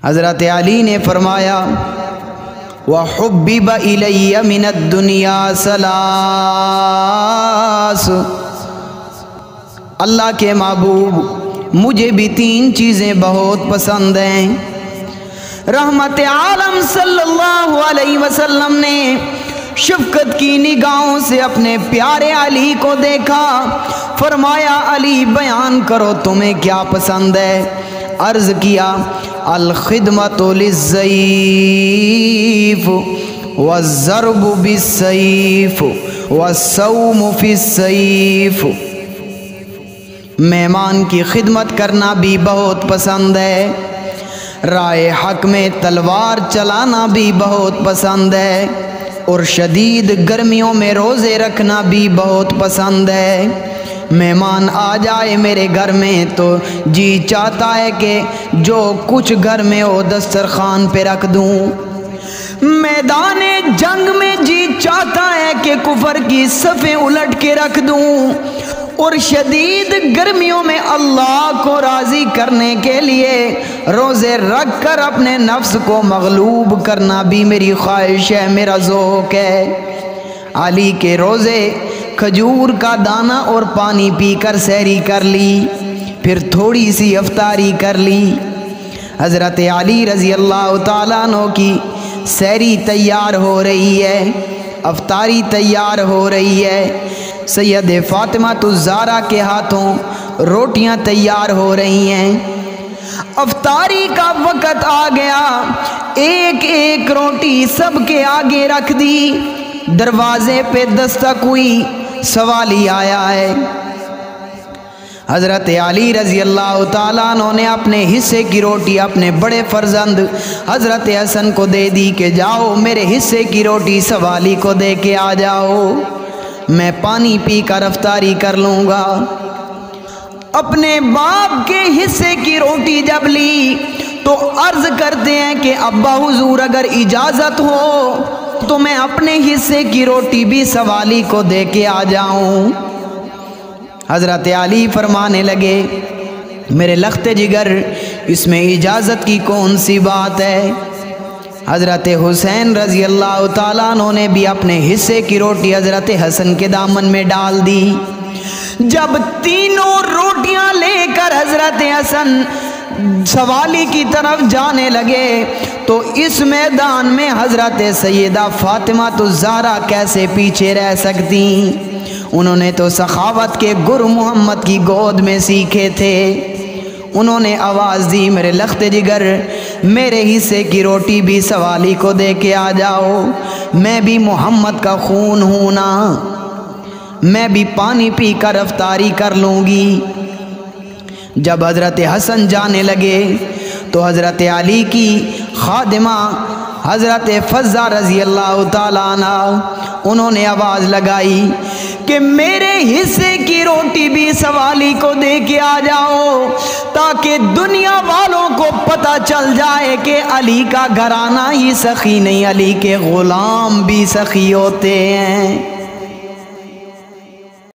حضرت علی نے فرمایا وَحُبِّبَ إِلَيَّ مِنَ الدُّنْيَا ثَلَاث، اللہ کے محبوب مجھے بھی 3 چیزیں بہت پسند ہیں۔ رحمت عالم صلی اللہ علیہ وسلم نے شفقت کی نگاہوں سے اپنے پیارے علی کو دیکھا، فرمایا علی بیان کرو تمہیں کیا پسند ہے؟ عرض کیا الخدمت للضعیف والضرب بالسیف والصوم فی السیف، مہمان کی خدمت کرنا بھی بہت پسند ہے، رائے حق میں تلوار چلانا بھی بہت پسند ہے، اور شدید گرمیوں میں روزے رکھنا بھی بہت پسند ہے۔ مہمان آ جائے میرے گھر میں تو جی چاہتا ہے کہ جو کچھ گھر میں ہو دسترخوان پہ رکھ دوں، میدان جنگ میں جی چاہتا ہے کہ کفر کی صفیں الٹ کے رکھ دوں، اور شدید گرمیوں میں اللہ کو راضی کرنے کے لیے روزے رکھ کر اپنے نفس کو مغلوب کرنا بھی میری خواہش ہے، میرا ذوق ہے۔ علی کے روزے کھجور کا دانہ اور پانی پی کر سحری کر لی، پھر تھوڑی سی افطاری کر لی۔ حضرت علی رضی اللہ تعالیٰ عنہ کی سحری تیار ہو رہی ہے، افطاری تیار ہو رہی ہے، سید فاطمہ الزہرا کے ہاتھوں روٹیاں تیار ہو رہی ہیں۔ افطاری کا وقت آ گیا، ایک ایک روٹی سب کے آگے رکھ دی، دروازے پہ دستک ہوئی، سوالی آیا ہے۔ حضرت علی رضی اللہ تعالیٰ عنہ نے اپنے حصے کی روٹی اپنے بڑے فرزند حضرت حسن کو دے دی کہ جاؤ میرے حصے کی روٹی سوالی کو دے کے آ جاؤ، میں پانی پی کر افطاری کر لوں گا۔ اپنے باپ کے حصے کی روٹی جب لی تو عرض کرتے ہیں کہ ابا حضور اگر اجازت ہو تو میں اپنے حصے کی روٹی بھی سوالی کو دے کے آ جاؤں۔ حضرت علی فرمانے لگے میرے لخت جگر اس میں اجازت کی کون سی بات ہے؟ حضرت حسین رضی اللہ تعالیٰ عنہ نے بھی اپنے حصے کی روٹی حضرت حسن کے دامن میں ڈال دی۔ جب تینوں روٹیاں لے کر حضرت حسن سوالی کی طرف جانے لگے تو اس میدان میں حضرت سیدہ فاطمہ الزہرا کیسے پیچھے رہ سکتی؟ انہوں نے تو سخاوت کے گر محمد کی گود میں سیکھے تھے۔ انہوں نے آواز دی میرے لخت جگر میرے حصے کی روٹی بھی سوالی کو دے کے آ جاؤ، میں بھی محمد کا خون ہوں نا، میں بھی پانی پی کر افطاری کر لوں گی۔ جب حضرت حسن جانے لگے تو حضرت علی کی خادمہ حضرت فضہ رضی اللہ تعالیٰ عنہ انہوں نے آواز لگائی کہ میرے حصے کی روٹی بھی سوالی کو دے کے آ جاؤ تاکہ دنیا والوں کو پتہ چل جائے کہ علی کا گھرانہ ہی سخی نہیں، علی کے غلام بھی سخی ہوتے ہیں۔